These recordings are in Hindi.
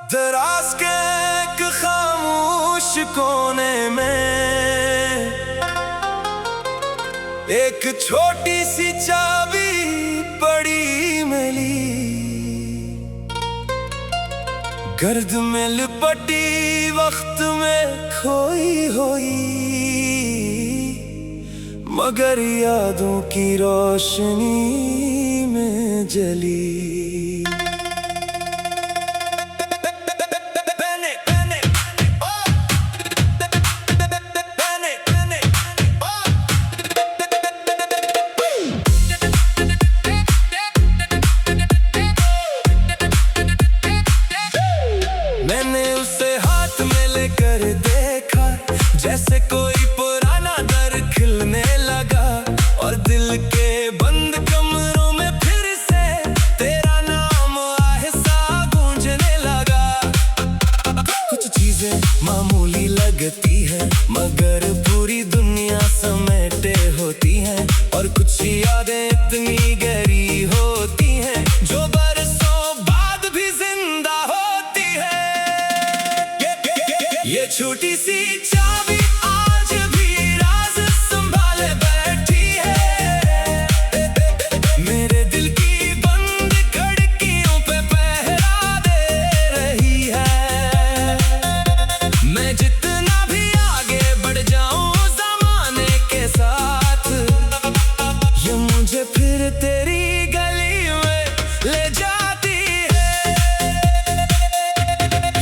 दराज के एक खामोश कोने में एक छोटी सी चाबी पड़ी मिली। गर्द में लिपटी वक्त में खोई हुई, मगर यादों की रोशनी में जली। मैंने उसे हाथ में लेकर देखा, जैसे कोई पुराना दर खिलने लगा, और दिल के बंद कमरों में फिर से तेरा नाम आहिस्ता गूंजने लगा। कुछ चीजें मामूली लगती हैं, मगर पूरी दुनिया समेटे होती हैं, और कुछ यादें इतनी गहरी होती हैं जो बरसों बाद भी जिंदा होती है। ये छोटी सी चाबी आज भी राज संभाले बैठी है, मेरे दिल की बंद खिड़कियों पे पहरा दे रही है। मैं जितना भी आगे बढ़ जाऊं ज़माने के साथ, ये मुझे फिर तेरी गली में ले जाती है।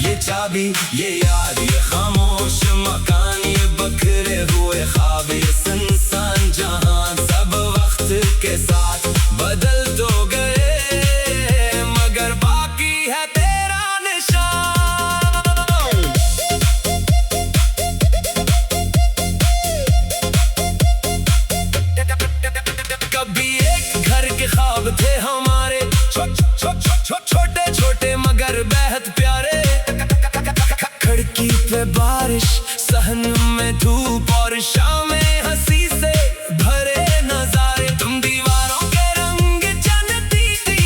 ये चाबी, ये याद, ये खामोश मकान, ये बखरे हुए ख्वाब, ये सुनसान जहां सब वक्त के साथ बदल तो गए, मगर बाकी है तेरा निशान। कभी एक घर के ख्वाब थे हमारे, छोटे छोटे मगर बेहद प्यारे। खिड़की पे बारिश, सहन में धूप, और शामें हंसी से भरे नजारे। तुम दीवारों के रंग जानती थी,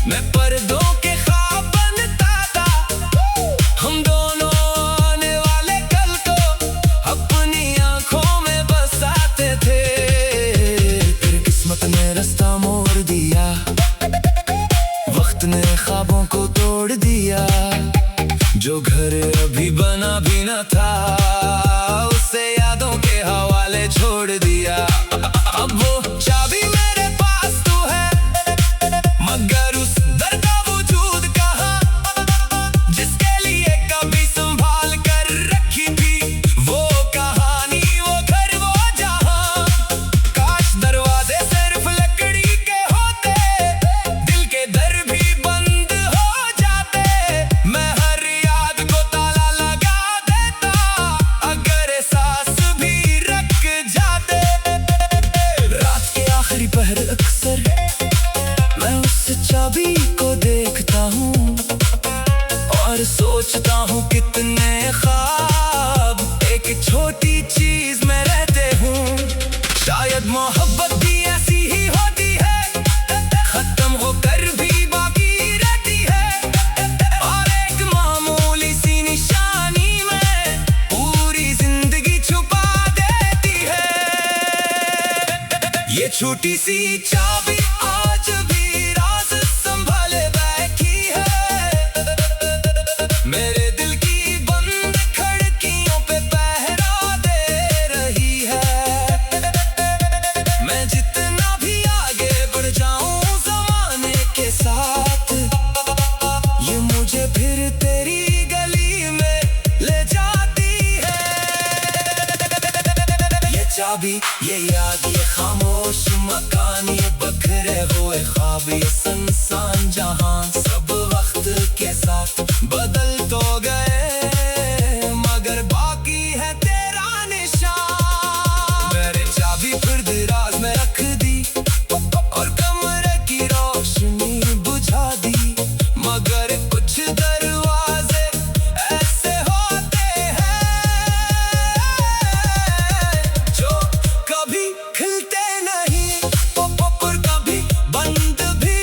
मैं पर्दों के ख्वाब बनता था। हम दोनों आने वाले कल को अपनी आंखों में बसाते थे। फिर किस्मत ने रास्ता मोड़ दिया, वक्त ने ख्वाबों को तोड़ दिया। जो घर अभी बना भी न था, उसे यादों के हवाले छोड़ दिया। अब वो चाबी मेरे पास तो है, मगर उस दर का वजूद कहाँ, जिसके लिए कभी संभाल कर रखी थी वो कहानी, वो घर, वो जहां। काश दरवाजे सिर्फ लकड़ी के होते, दिल के दर भी बंद हो जाते। मैं अक्सर मैं उस चाबी को देखता हूँ और सोचता हूँ कितने ख्वाब एक छोटी चीज में रहते हूँ। शायद मोहब्बत भी ऐसी ही होती है, खत्म होकर भी बाकी रहती है, और एक मामूली सी निशानी में पूरी जिंदगी छुपा देती है। ये छोटी सी चाबी आज भी राज संभाले बैठी है, मेरे दिल की बंद खिड़कियों पे पहरा दे रही है। मैं जितना भी आगे बढ़ जाऊं ज़माने के साथ, ये मुझे फिर तेरी गली में ले जाती है। ये चाबी, ये याद, ये खामोश मकान, ये बखरे हुए ख्वाब, ये सुनसान जहां सब वक्त के साथ बदल तो गए, मगर बाकी है तेरा निशान। मेरे चाबी फिर दराज में रख दी, और कमरे की रोशनी बुझा दी, मगर कुछ दरवाजे ऐसे होते हैं जो कभी खिलते नहीं, और कभी बंद भी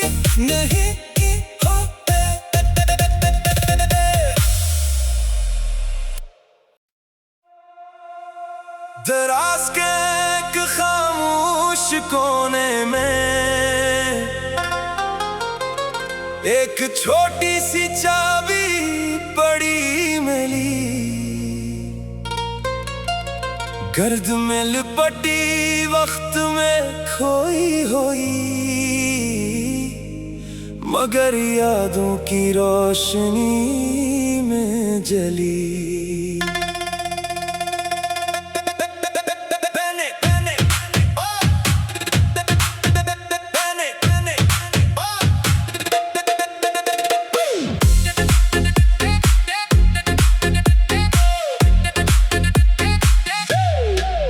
कोने में एक छोटी सी चाबी पड़ी मिली, गर्द में लिपटी वक्त में खोई हुई, मगर यादों की रोशनी में जली।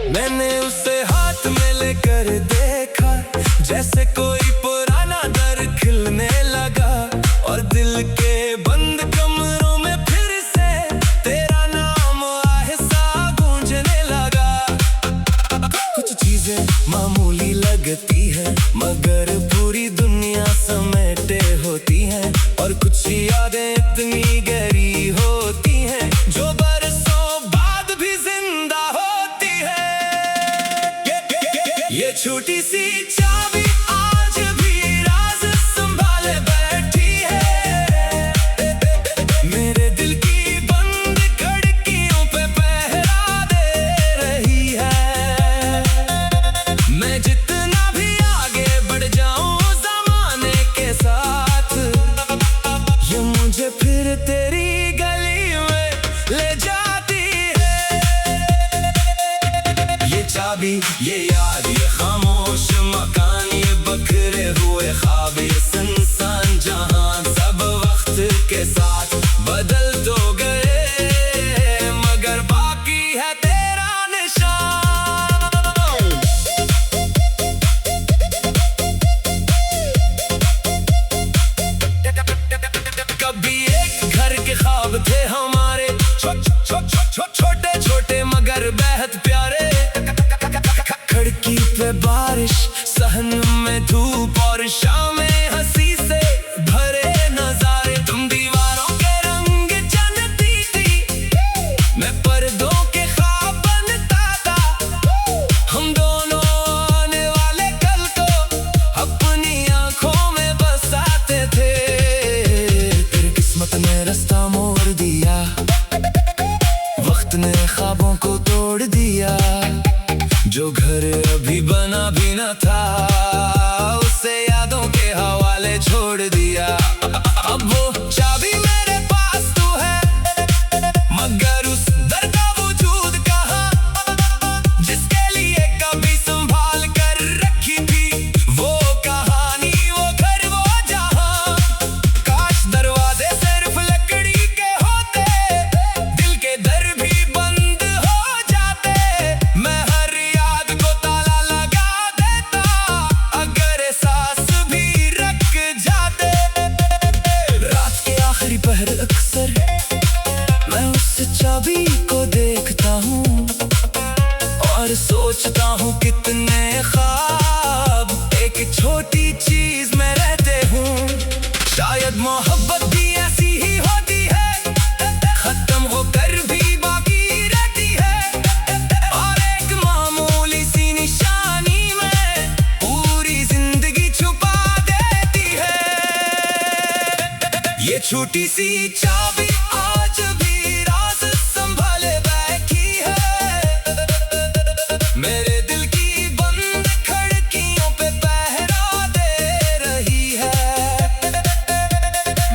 मैंने उसे हाथ में लेकर देखा, जैसे कोई पुराना दर खिलने लगा, और दिल के बंद कमरों में फिर से तेरा नाम आहिस्ता गूंजने लगा। कुछ चीजें मामूली लगती है, मगर पूरी दुनिया समेटे होती हैं, और कुछ यादें इतनी गहरी होती हैं जो बरसों बाद भी जिंदा होती है। ये छोटी सी चाबी आज भी राज संभाले बैठी है, मेरे दिल की बंद खिड़कियों पे पहरा दे रही है। मैं जितना भी आगे बढ़ जाऊं ज़माने के साथ, ये मुझे फिर तेरी गली में ले जाती है। ये चाबी, ये याद, ये खामोश मकान, ये बखरे हुए ख्वाब, ये सुनसान जहां सब वक्त के साथ बदल तो गए, मगर बाकी है तेरा निशान। कभी एक घर के ख्वाब थे हमारे, छोटे छोटे मगर बेहद प्यारे। खिड़की पे बारिश, सहन में धूप, और शामें हंसी से भरे नजारे। तुम दीवारों के रंग जानती थी, मैं पर्दों के ख्वाब बनता था। हम दोनों आने वाले कल को अपनी आंखों में बसाते थे। तेरी किस्मत ने रास्ता मोड़ दिया, वक्त ने ख्वाबों को तोड़ दिया। जो घर अभी बना भी न था, उसे यादों के हवाले छोड़ दिया। अब वो चाबी मेरे पास तो है, मगर उस दर का वजूद कहाँ, जिसके लिए कभी संभाल कर रखी थी वो कहानी, वो घर, वो जहां। काश दरवाजे सिर्फ लकड़ी के होते, दिल के दर भी बंद हो जाते। मैं हर याद को ताला लगा देता, अगर एहसास भी रख जाते। रात के आखिरी पहर अक्सर मैं उस चाबी को देखता हूँ, और सोचता हूँ कितने ख्वाब एक छोटी चीज में रहते हूँ। शायद मोहब्बत भी ऐसी ही होती है, खत्म होकर भी बाकी रहती है, और एक मामूली सी निशानी में पूरी जिंदगी छुपा देती है। ये छोटी सी चाबी आज भी राज संभाले बैठी है, मेरे दिल की बंद खिड़कियों पे पहरा दे रही है।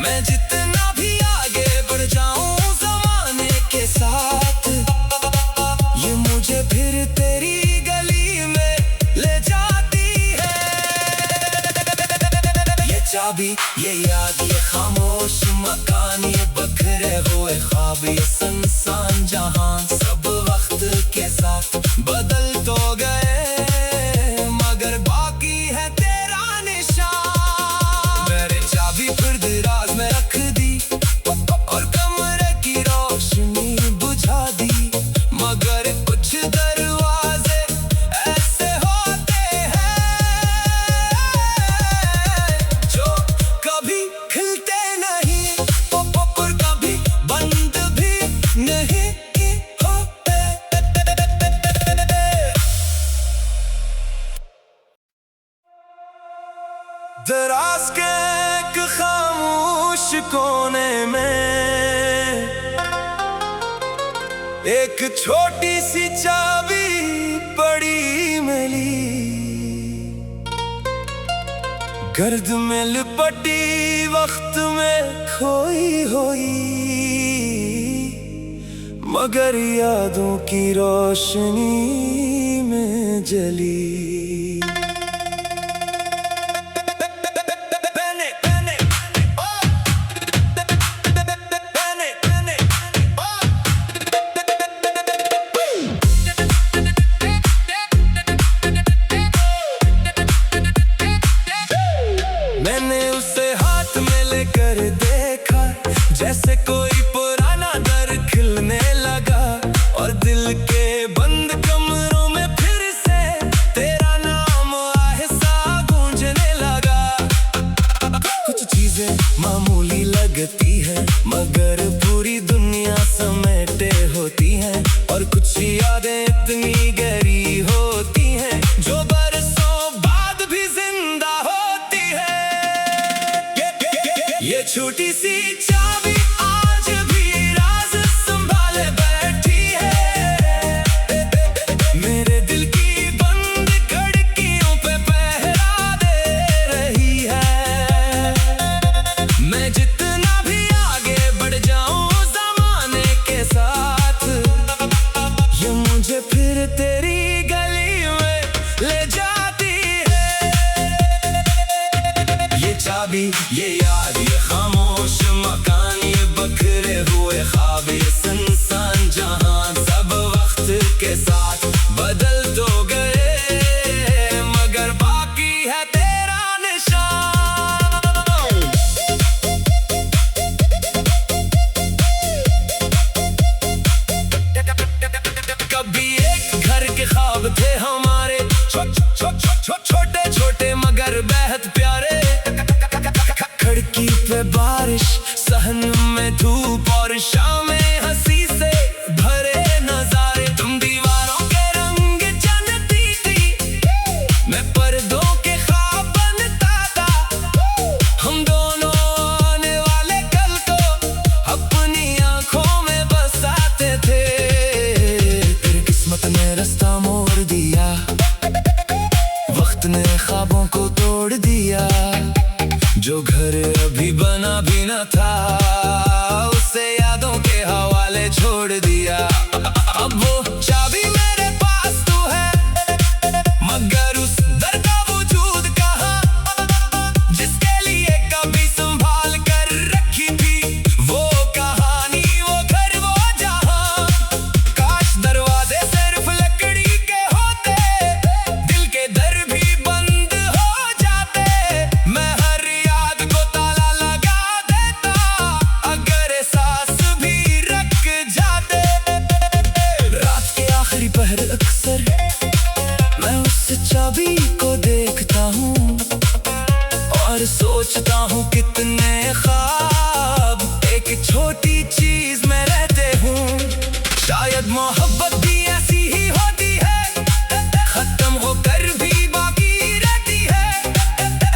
मैं जितना भी आगे बढ़ जाऊं ज़माने के साथ, ये मुझे फिर तेरी गली में ले जाती है। ये चाबी, ये याद, ये खामोश मकान, ये बखरे हुए ख्वाब, ये सुनसान जहां सब वक्त के साथ बदल तो गए, मगर बाकी है तेरा निशान। मेरे चाबी फिर दराज में रख दी, और कमरे की रोशनी बुझा दी, मगर कुछ दरवाजे ऐसे होते हैं जो कभी खिलते नहीं, और कभी बंद भी नहीं होते। कोने में एक छोटी सी चाबी पड़ी मिली, गर्द में लिपटी वक्त में खोई हुई, मगर यादों की रोशनी में जली। मैंने उसे हाथ में लेकर देखा, जैसे कोई पुराना दर खिलने लगा, और दिल के बंद कमरों में फिर से तेरा नाम आहिस्ता गूंजने लगा। कुछ चीजें मामूली लगती है, मगर पूरी दुनिया समेटे होती हैं, और कुछ यादें इतनी गहरी होती हैं जो बरसों बाद भी जिंदा होती है। ये छोटी सी चाबी आज भी राज संभाले बैठी है, मेरे दिल की बंद खिड़कियों पे पहरा दे रही है। मैं जितना भी आगे बढ़ जाऊं ज़माने के साथ, ये मुझे फिर तेरी गली में ले जाती है। ये चाबी, ये याद, ये खामोश मकान, ये बखरे हुए ख्वाब, ये सुनसान जहां, सब वक्त के साथ बदल तो गए, मगर बाकी है तेरा निशान। कभी एक घर के ख्वाब थे हमारे, छोटे छोटे मगर बेहद प्यारे। खिड़की पे बारिश, सहन में धूप, और शामें हंसी से भरे नजारे। तुम दीवारों के रंग जानती थी, मैं पर्दों के ख्वाब बनता था। हम दोनों आने वाले कल को अपनी आंखों में बसाते थे। फिर किस्मत ने रास्ता मोड़ दिया, वक्त ने ख्वाबों को तोड़ दिया। जो घर अभी बना भी न था, उसे यादों के हवाले छोड़ दिया। अब वो चाबी मेरे पास तो है, मगर उस दर का वजूद कहाँ, जिसके लिए कभी संभाल कर रखी थी वो कहानी, वो घर, वो जहां। काश दरवाजे सिर्फ लकड़ी के होते, दिल के दर भी बंद हो जाते। मैं हर याद को ताला लगा देता, अगर एहसास भी रख जाते। रात के आखिरी पहर अक्सर मैं उस चाबी को देखता हूँ, और सोचता हूँ कितने ख्वाब एक छोटी चीज में रहते हूँ। शायद मोहब्बत भी ऐसी ही होती है, खत्म होकर भी बाकी रहती है,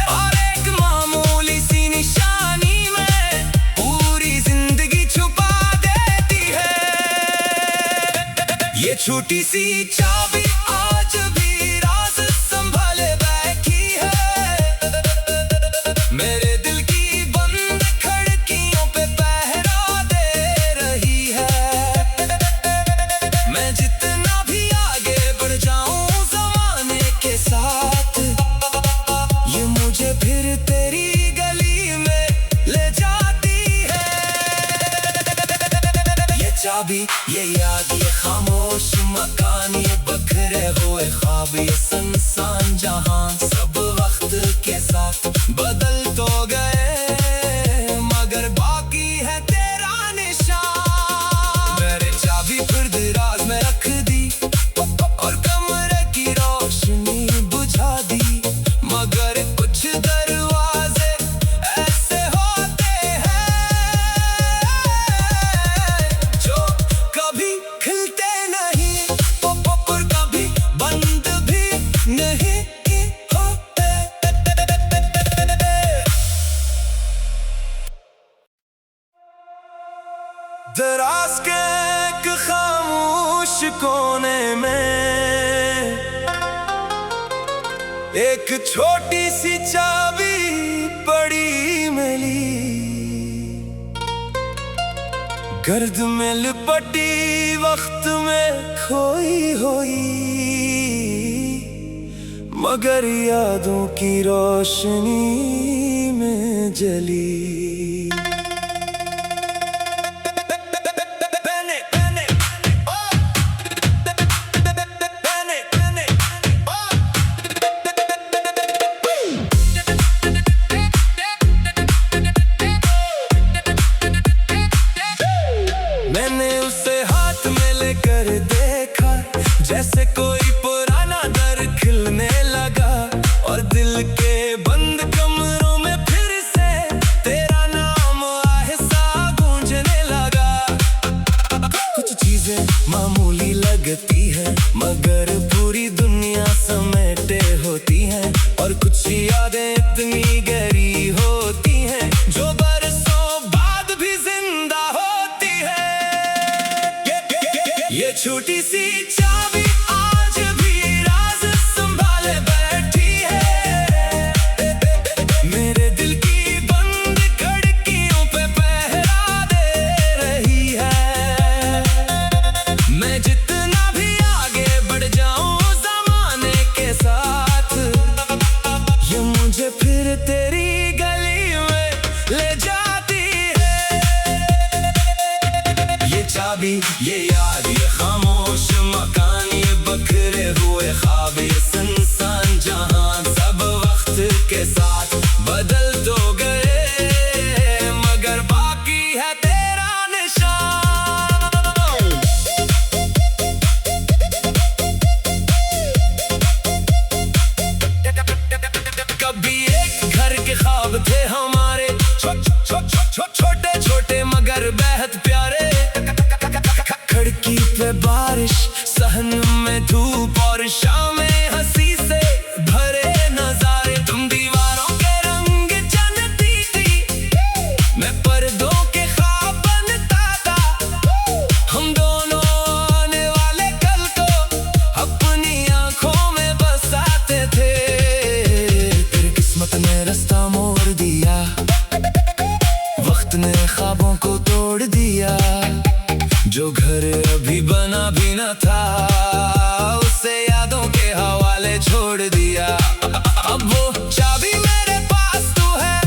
और एक मामूली सी निशानी में पूरी जिंदगी छुपा देती है। ये छोटी सी चाबी आज भी राज संभाले बैठी है, मेरे दिल की बंद खिड़कियों पे पहरा दे रही है। मैं जितना भी आगे बढ़ जाऊं ज़माने के साथ, ये मुझे फिर तेरी गली में ले जाती है। ये चाबी, ये याद, ये खामोश मकान, ये बखरे हुए ख्वाब, ये सुनसान जहां, सब वक्त के साथ बदल तो गए, मगर बाकी है तेरा निशान। मेरे चाबी फिर दराज में रख दी, और कमरे की रोशनी बुझा दी, मगर कुछ दरवाजे ऐसे होते हैं जो कभी खिलते नहीं, और कभी बंद भी नहीं होते। दराज के एक खामोश कोने में एक छोटी सी चाबी पड़ी मिली, गर्द में लिपटी वक्त में खोई हुई, मगर यादों की रोशनी में जली। मैंने उसे हाथ में लेकर देखा, जैसे कोई पुराना दर खिलने लगा, और दिल के बंद कमरों में फिर से तेरा नाम आहिस्ता गूंजने लगा। कुछ चीजें मामूली लगती है, मगर पूरी दुनिया समेटे होती हैं, और कुछ यादें इतनी गहरी होती हैं जो बरसों बाद भी जिंदा होती है। ये छोटी सी चाबी आज भी राज संभाले बैठी है, मेरे दिल की बंद खिड़कियों पे पहरा दे रही है। मैं जितना भी आगे बढ़ जाऊं ज़माने के साथ, ये मुझे फिर तेरी गली में ले जाती है। ये चाबी, ये याद, ये खामोश मकान, ये बखरे हुए ख्वाब, ये सुनसान जहां सब वक्त के साथ बदल तो गए, मगर बाकी है तेरा निशान। कभी एक घर के ख्वाब थे हमारे, छोटे छोटे मगर बेहद प्यारे। खिड़की पे बारिश, सहन में धूप, और शामें हंसी से भरे नजारे। तुम दीवारों के रंग जानती थी, मैं पर्दों के ख्वाब बनता था। हम दोनों आने वाले कल को अपनी आंखों में बसाते थे। तेरी किस्मत ने रास्ता मोड़ दिया, वक्त ने ख्वाबों को तोड़ दिया। जो घर अभी बना भी न था, उसे यादों के हवाले छोड़ दिया। अब वो चाबी मेरे पास तो है,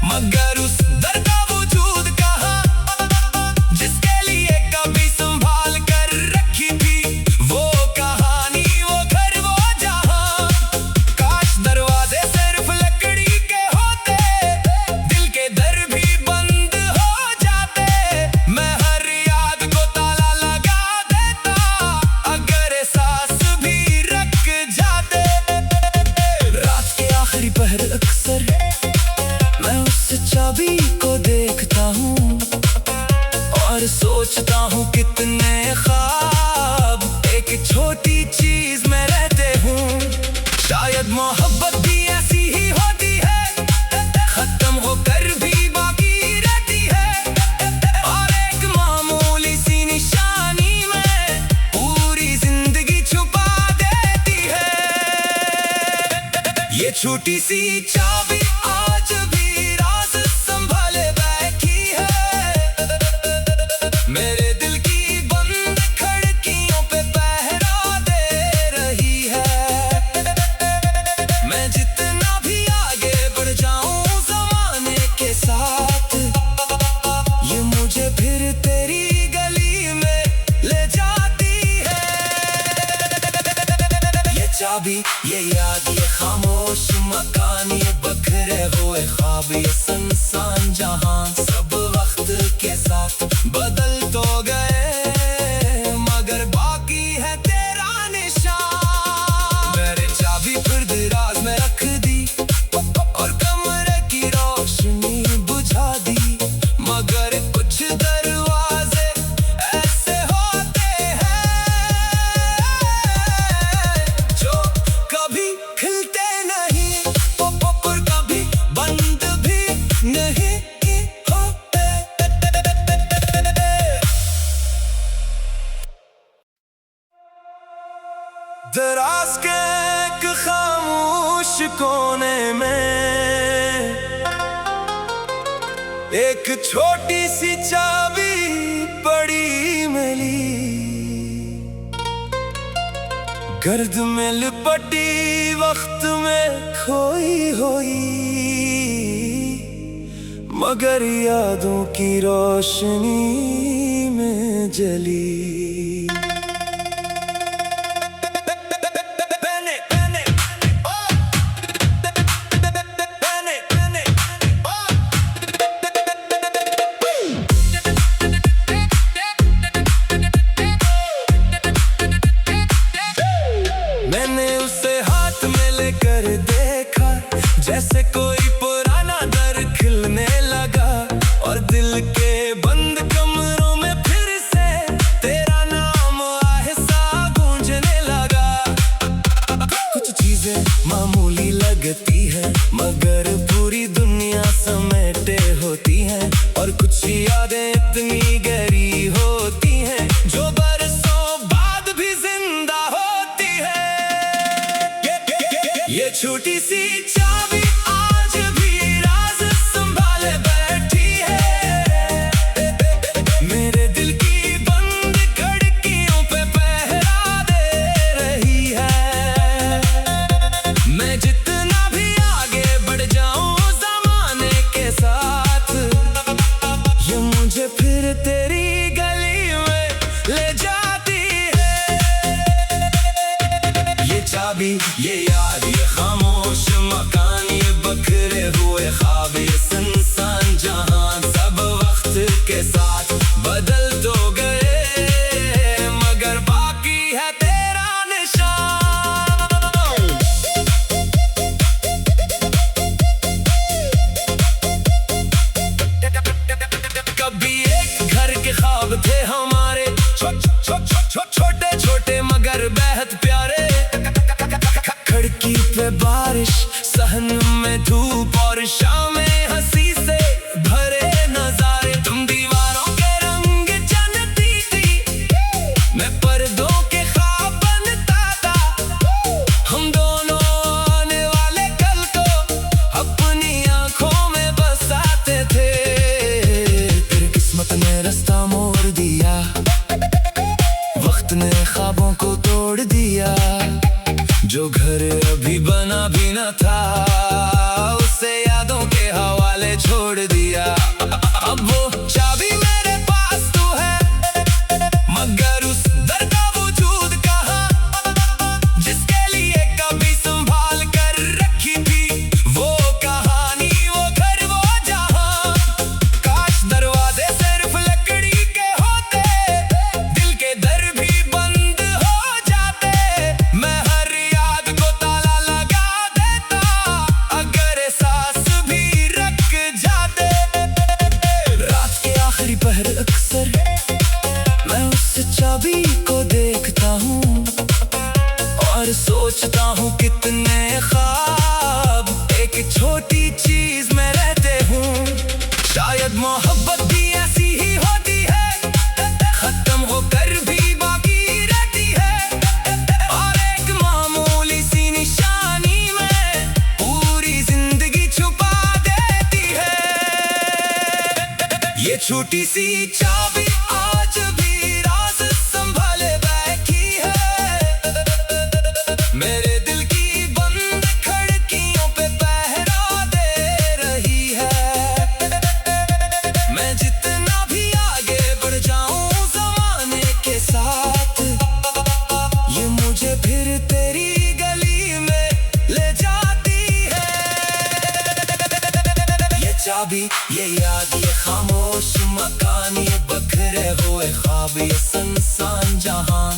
मगर उस दर का वजूद कहाँ, जिसके लिए कभी संभाल कर रखी थी वो कहानी, वो घर, वो जहां। काश दरवाजे सिर्फ लकड़ी के होते, दिल के दर भी बंद हो जाते। मैं हर याद को ताला लगा देता, अगर एहसास भी रख जाते। रात के आखिरी पहर अक्सर मैं उस चाबी को देखता हूँ, और सोचता हूँ कितने ख्वाब एक छोटी चीज में रहते हूँ। शायद मोहब्बत भी ऐसी ही होती है, खत्म होकर भी बाकी रहती है, और एक मामूली सी निशानी में पूरी जिंदगी छुपा देती है। ये छोटी सी चाबी आज भी राज संभाले बैठी है, मेरे दिल की बंद खिड़कियों पे पहरा दे रही है। मैं जितना भी आगे बढ़ जाऊं ज़माने के साथ, ये मुझे फिर तेरी गली में ले जाती है। ये चाबी, ये याद, ये खामोश मकान, ये कोने में एक छोटी सी चाबी पड़ी मिली, गर्द में लिपटी वक्त में खोई हुई, मगर यादों की रोशनी में जली। मैंने उसे हाथ में लेकर देखा, जैसे कोई पुराना दर खिलने लगा, और दिल के बंद कमरों में फिर से तेरा नाम आहिस्ता गूंजने लगा। कुछ चीजें मामूली लगती है, मगर पूरी दुनिया समेटे होती हैं, और कुछ यादें इतनी गहरी होती हैं जो बरसों बाद भी जिंदा होती है। ये छोटी सी चाबी आज भी राज संभाले बैठी है, मेरे दिल की बंद खिड़कियों पे पहरा दे रही है। मैं जितना भी आगे बढ़ जाऊं ज़माने के साथ, ये मुझे फिर तेरी गली में ले जाती है। ये चाबी, ये याद, ये खामोश मकान, ये बखरे हुए ख्वाब, ये सुनसान जहां, सब वक्त के साथ बदल तो गए, मगर बाकी है तेरा निशान। कभी एक घर के ख्वाब थे हमारे, छोटे छोटे मगर बेहद प्यारे। खिड़की पे बारिश, सहन में धूप, और शामें हंसी से भरे नजारे। तुम दीवारों के रंग जानती थी, मैं पर्दों के ख्वाब बनता था। हम दोनों आने वाले कल को अपनी आंखों में बसाते थे। फिर किस्मत ने रास्ता मोड़ दिया, वक्त ने ख्वाबों को तोड़ दिया। जो घर अभी बना भी न था, उसे यादों के हवाले छोड़ दिया। अब वो चाबी मेरे पास तो है, मगर उस दर का वजूद कहाँ, जिसके लिए कभी संभाल कर रखी थी वो कहानी, वो घर, वो जहां। काश दरवाजे सिर्फ लकड़ी के होते, दिल के दर भी बंद हो जाते। मैं हर याद को ताला लगा देता, अगर एहसास भी रख जाते। रात के आखिरी पहर अक्सर मैं उस चाबी को देखता हूँ, और सोचता हूँ कितने ख्वाब एक छोटी चीज में रहते हूँ। शायद मोहब्बत भी ऐसी ही होती है, खत्म होकर भी बाकी रहती है, और एक मामूली सी निशानी में पूरी जिंदगी छुपा देती है। ये छोटी सी चाबी आज भी राज संभाले बैठी है, मेरे दिल की बंद खिड़कियों पे पहरा दे रही है। मैं जितना भी आगे बढ़ जाऊं ज़माने के साथ, ये मुझे फिर तेरी गली में ले जाती है। ये चाबी, ये याद, ये खामोश मकान, ये बखरे हुए ख्वाब, ये सुनसान जहां,